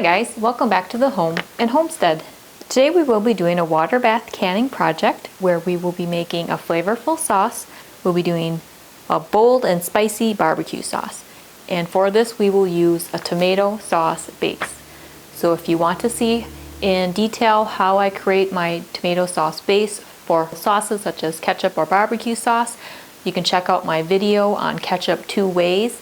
guys, welcome back to the home and homestead. Today we will be doing a water bath canning project where we will be making a flavorful sauce. We'll be doing a bold and spicy barbecue sauce. And for this we will use a tomato sauce base. So if you want to see in detail how I create my tomato sauce base for sauces such as ketchup or barbecue sauce, you can check out my video on ketchup 2 ways.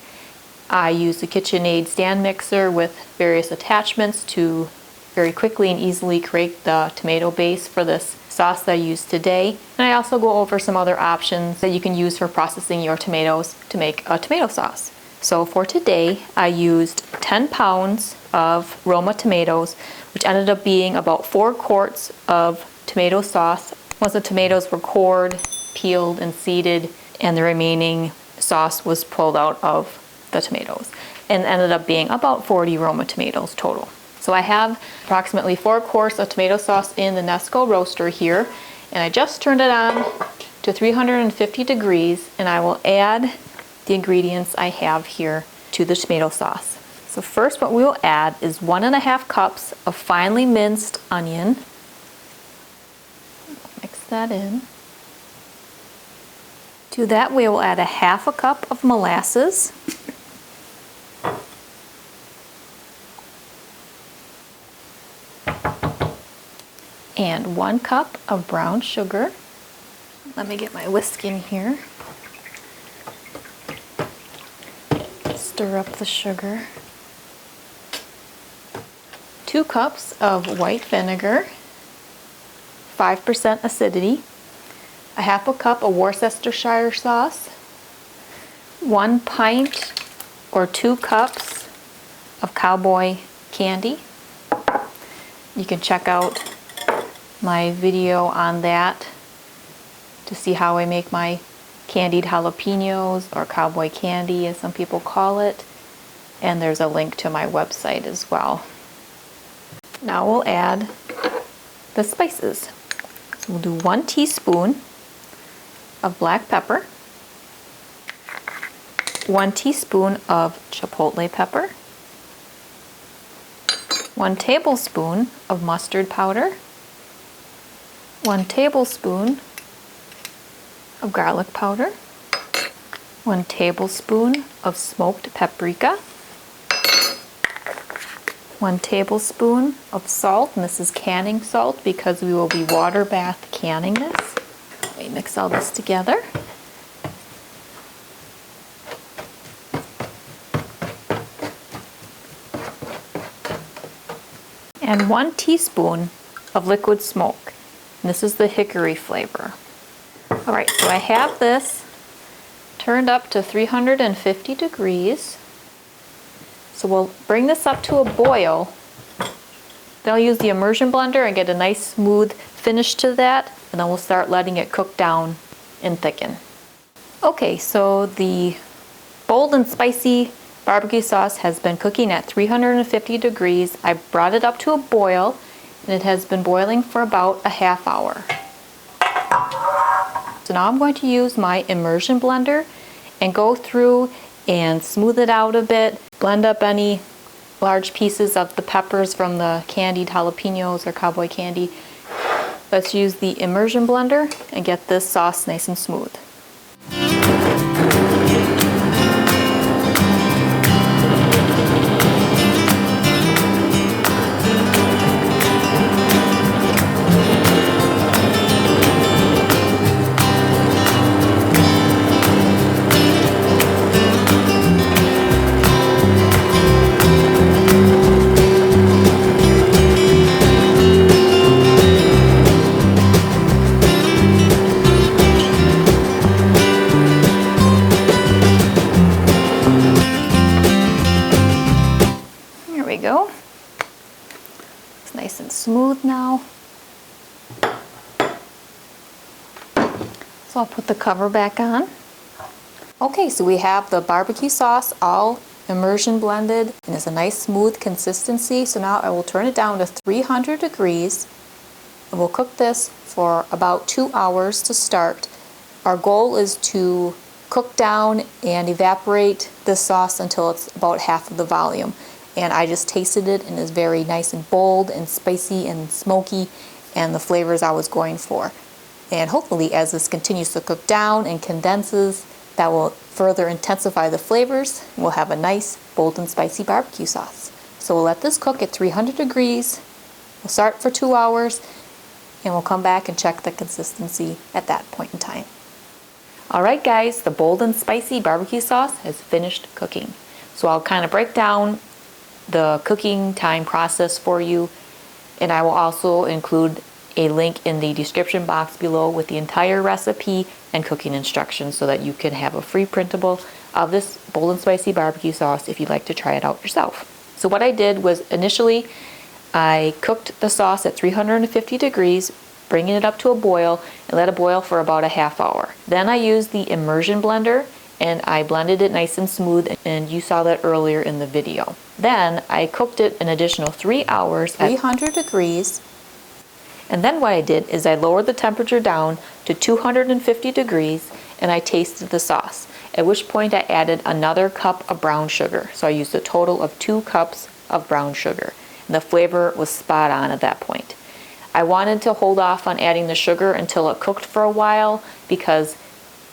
I use the KitchenAid stand mixer with various attachments to very quickly and easily create the tomato base for this sauce that I use today. And I also go over some other options that you can use for processing your tomatoes to make a tomato sauce. So for today, I used 10 pounds of Roma tomatoes, which ended up being about 4 quarts of tomato sauce. Once the tomatoes were cored, peeled, and seeded, and the remaining sauce was pulled out of the tomatoes, and ended up being about 40 Roma tomatoes total. So I have approximately 4 quarts of tomato sauce in the Nesco Roaster here, and I just turned it on to 350 degrees, and I will add the ingredients I have here to the tomato sauce. So first what we will add is 1.5 cups of finely minced onion. Mix that in. To that we will add 1/2 cup of molasses. And 1 cup of brown sugar. Let me get my whisk in here. Stir up the sugar. 2 cups of white vinegar, 5% acidity. 1/2 cup of Worcestershire sauce. 1 pint or 2 cups of cowboy candy. You can check out my video on that to see how I make my candied jalapenos, or cowboy candy as some people call it, and there's a link to my website as well. Now we'll add the spices. So we'll do 1 teaspoon of black pepper, 1 teaspoon of chipotle pepper, 1 tablespoon of mustard powder, 1 tablespoon of garlic powder, 1 tablespoon of smoked paprika, 1 tablespoon of salt, and this is canning salt because we will be water bath canning this. Let me mix all this together. And 1 teaspoon of liquid smoke. And this is the hickory flavor. Alright, so I have this turned up to 350 degrees. So we'll bring this up to a boil. Then I'll use the immersion blender and get a nice smooth finish to that. And then we'll start letting it cook down and thicken. Okay, so the bold and spicy barbecue sauce has been cooking at 350 degrees. I brought it up to a boil, and it has been boiling for about a ½ hour. So now I'm going to use my immersion blender and go through and smooth it out a bit, blend up any large pieces of the peppers from the candied jalapenos or cowboy candy. Let's use the immersion blender and get this sauce nice and smooth. Go. It's nice and smooth now. So I'll put the cover back on. Okay, so we have the barbecue sauce all immersion blended and it's a nice smooth consistency. So now I will turn it down to 300 degrees and we'll cook this for about 2 hours to start. Our goal is to cook down and evaporate this sauce until it's about half of the volume. and I just tasted it and it's very nice and bold and spicy and smoky and the flavors I was going for. And hopefully as this continues to cook down and condenses, that will further intensify the flavors. We'll have a nice bold and spicy barbecue sauce. So we'll let this cook at 300 degrees. We'll start for 2 hours and we'll come back and check the consistency at that point in time. Alright guys, the bold and spicy barbecue sauce has finished cooking. So I'll kind of break down the cooking time process for you, and I will also include a link in the description box below with the entire recipe and cooking instructions so that you can have a free printable of this bold and spicy barbecue sauce if you'd like to try it out yourself. So what I did was initially I cooked the sauce at 350 degrees, bringing it up to a boil, and let it boil for about a half hour. Then I used the immersion blender and I blended it nice and smooth, and you saw that earlier in the video. Then I cooked it an additional 3 hours at 300 degrees. And then what I did is I lowered the temperature down to 250 degrees and I tasted the sauce, at which point I added another cup of brown sugar. So I used a total of 2 cups of brown sugar. And the flavor was spot on at that point. I wanted to hold off on adding the sugar until it cooked for a while, because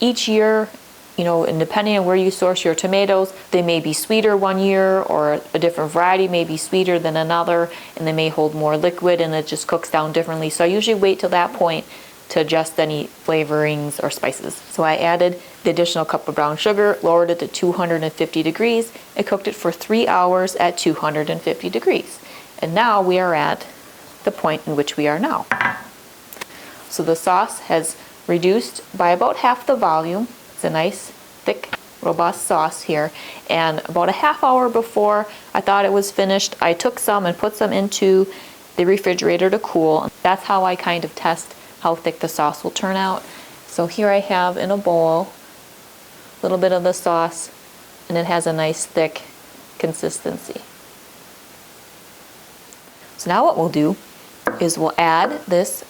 each year, you know, and depending on where you source your tomatoes, they may be sweeter one year, or a different variety may be sweeter than another, and they may hold more liquid and it just cooks down differently. So I usually wait till that point to adjust any flavorings or spices. So I added the additional cup of brown sugar, lowered it to 250 degrees, and cooked it for 3 hours at 250 degrees. And now we are at the point in which we are now. So the sauce has reduced by about half the volume. It's a nice, thick, robust sauce here. And about a half hour before I thought it was finished, I took some and put some into the refrigerator to cool. That's how I kind of test how thick the sauce will turn out. So here I have in a bowl a little bit of the sauce, and it has a nice thick consistency. So now what we'll do is we'll add this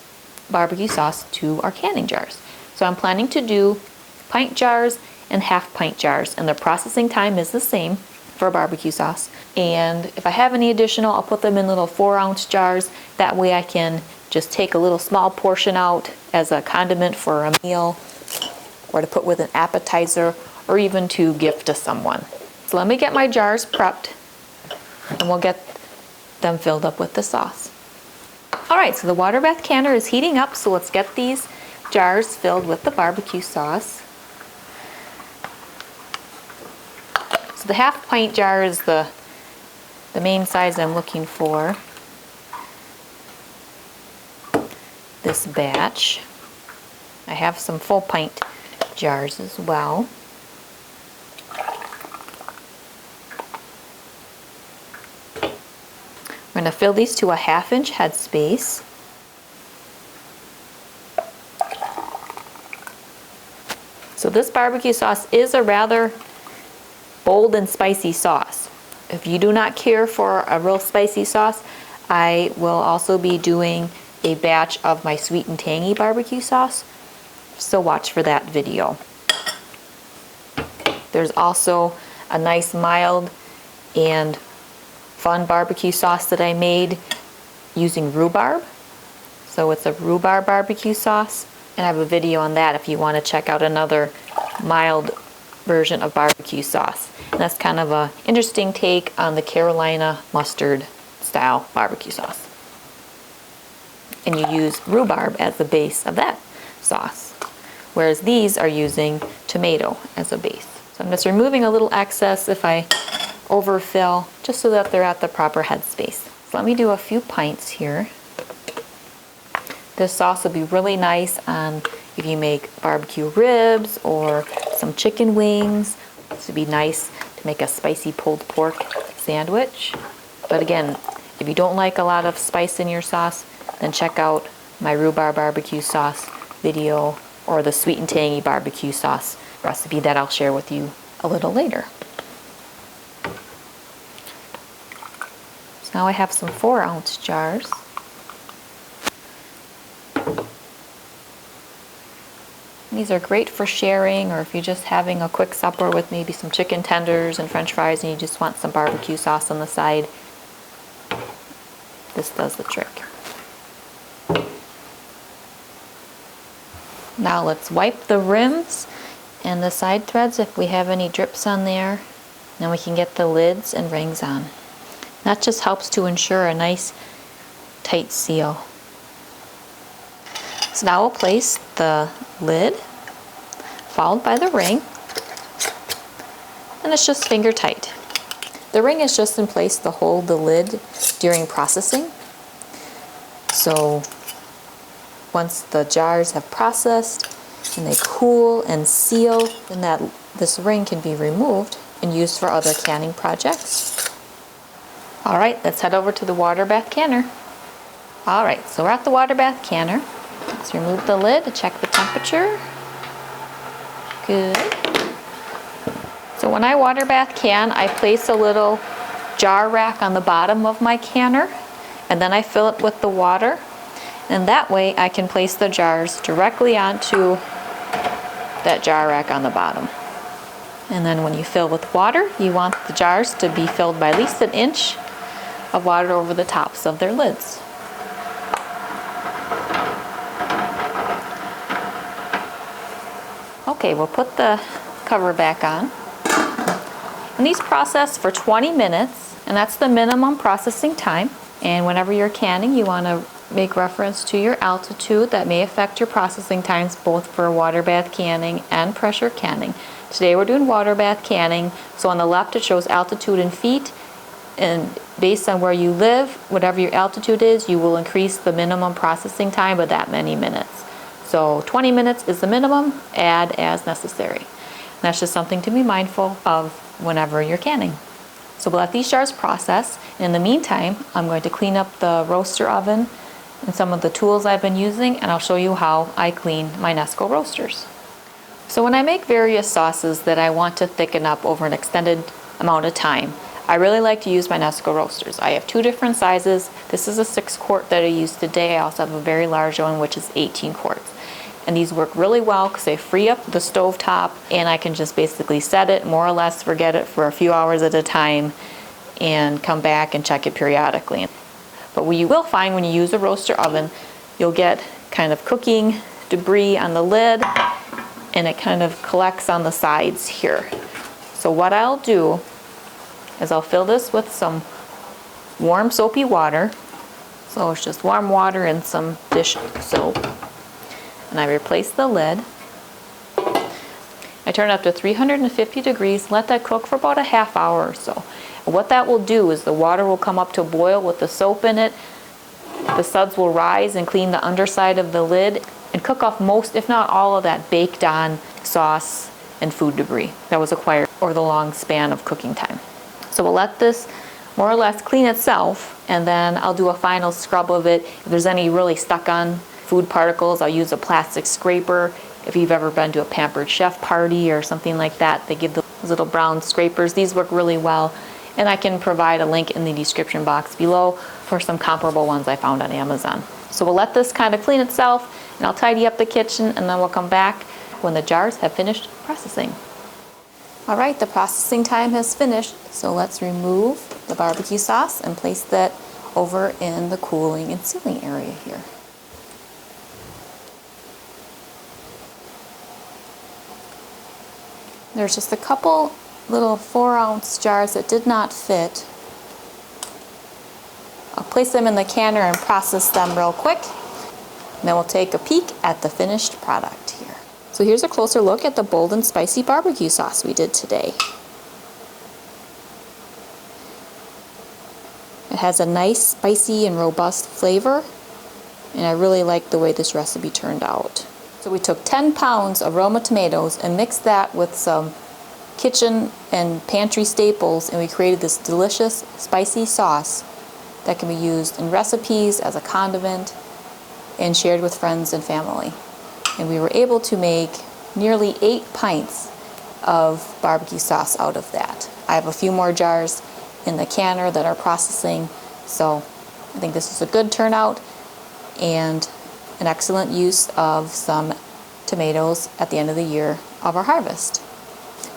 barbecue sauce to our canning jars. So I'm planning to do pint jars and half pint jars, and the processing time is the same for barbecue sauce. And if I have any additional, I'll put them in little 4-ounce jars. That way I can just take a little small portion out as a condiment for a meal, or to put with an appetizer, or even to gift to someone. So let me get my jars prepped and we'll get them filled up with the sauce. Alright, so the water bath canner is heating up, so let's get these jars filled with the barbecue sauce. So the half pint jar is the main size I'm looking for this batch. I have some full pint jars as well. We're going to fill these to a 1/2 inch headspace. So this barbecue sauce is a rather bold and spicy sauce. If you do not care for a real spicy sauce, I will also be doing a batch of my sweet and tangy barbecue sauce, so watch for that video. There's also a nice mild and fun barbecue sauce that I made using rhubarb. So it's a rhubarb barbecue sauce, and I have a video on that if you want to check out another mild version of barbecue sauce. And that's kind of an interesting take on the Carolina mustard style barbecue sauce. And you use rhubarb as the base of that sauce, whereas these are using tomato as a base. So I'm just removing a little excess if I overfill, just so that they're at the proper headspace. So let me do a few pints here. This sauce will be really nice on if you make barbecue ribs or some chicken wings. This would be nice to make a spicy pulled pork sandwich. But again, if you don't like a lot of spice in your sauce, then check out my rhubarb barbecue sauce video or the sweet and tangy barbecue sauce recipe that I'll share with you a little later. So now I have some 4-ounce jars. These are great for sharing, or if you're just having a quick supper with maybe some chicken tenders and french fries and you just want some barbecue sauce on the side. This does the trick. Now let's wipe the rims and the side threads if we have any drips on there. Then we can get the lids and rings on. That just helps to ensure a nice tight seal. So now we'll place the lid, followed by the ring, and it's just finger tight. The ring is just in place to hold the lid during processing. So once the jars have processed and they cool and seal, then this ring can be removed and used for other canning projects. All right, let's head over to the water bath canner. All right, so we're at the water bath canner. Let's remove the lid to check the temperature. Good. So when I water bath can, I place a little jar rack on the bottom of my canner, and then I fill it with the water. And that way I can place the jars directly onto that jar rack on the bottom. And then when you fill with water, you want the jars to be filled by at least an inch of water over the tops of their lids. Okay, we'll put the cover back on. And these process for 20 minutes, and that's the minimum processing time. And whenever you're canning, you want to make reference to your altitude. That may affect your processing times both for water bath canning and pressure canning. Today we're doing water bath canning, so on the left it shows altitude in feet, and based on where you live, whatever your altitude is, you will increase the minimum processing time by that many minutes. So 20 minutes is the minimum, add as necessary. And that's just something to be mindful of whenever you're canning. So we'll let these jars process. In the meantime, I'm going to clean up the roaster oven and some of the tools I've been using, and I'll show you how I clean my Nesco roasters. So when I make various sauces that I want to thicken up over an extended amount of time, I really like to use my Nesco roasters. I have two different sizes. This is a 6-quart that I use today. I also have a very large one, which is 18 quarts. And these work really well because they free up the stove top, and I can just basically set it, more or less forget it for a few hours at a time, and come back and check it periodically. But what you will find when you use a roaster oven, you'll get kind of cooking debris on the lid, and it kind of collects on the sides here. So what I'll do is I'll fill this with some warm soapy water. So it's just warm water and some dish soap. And I replace the lid. I turn it up to 350 degrees, let that cook for about a half hour or so. And what that will do is the water will come up to a boil with the soap in it. The suds will rise and clean the underside of the lid and cook off most, if not all, of that baked on sauce and food debris that was acquired over the long span of cooking time. So we'll let this more or less clean itself, and then I'll do a final scrub of it. If there's any really stuck on food particles, I'll use a plastic scraper. If you've ever been to a Pampered Chef party or something like that, they give those little brown scrapers. These work really well, and I can provide a link in the description box below for some comparable ones I found on Amazon. So we'll let this kind of clean itself, and I'll tidy up the kitchen, and then we'll come back when the jars have finished processing. All right, the processing time has finished, so let's remove the barbecue sauce and place that over in the cooling and sealing area here. There's just a couple little 4-ounce jars that did not fit. I'll place them in the canner and process them real quick. And then we'll take a peek at the finished product here. So here's a closer look at the Bold and Spicy BBQ Sauce we did today. It has a nice spicy and robust flavor, and I really like the way this recipe turned out. So we took 10 pounds of Roma tomatoes and mixed that with some kitchen and pantry staples, and we created this delicious spicy sauce that can be used in recipes as a condiment and shared with friends and family. And we were able to make nearly 8 pints of barbecue sauce out of that. I have a few more jars in the canner that are processing, so I think this is a good turnout and an excellent use of some tomatoes at the end of the year of our harvest.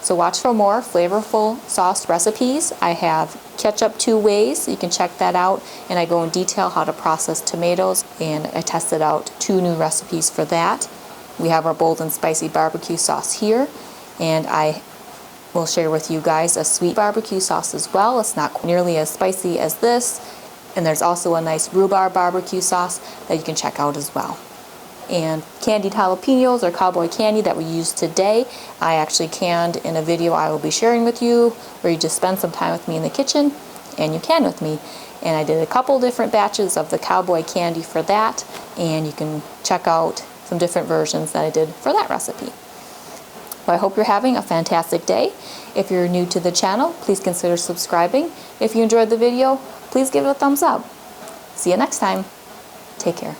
So watch for more flavorful sauce recipes. I have ketchup 2 ways, you can check that out, and I go in detail how to process tomatoes, and I tested out 2 new recipes for that. We have our bold and spicy barbecue sauce here, and I will share with you guys a sweet barbecue sauce as well. It's not nearly as spicy as this, and there's also a nice rhubarb barbecue sauce that you can check out as well. And candied jalapenos or cowboy candy that we used today, I actually canned in a video I will be sharing with you, where you just spend some time with me in the kitchen and you can with me. And I did a couple different batches of the cowboy candy for that, and you can check out some different versions that I did for that recipe. Well, I hope you're having a fantastic day. If you're new to the channel, please consider subscribing. If you enjoyed the video, please give it a thumbs up. See you next time. Take care.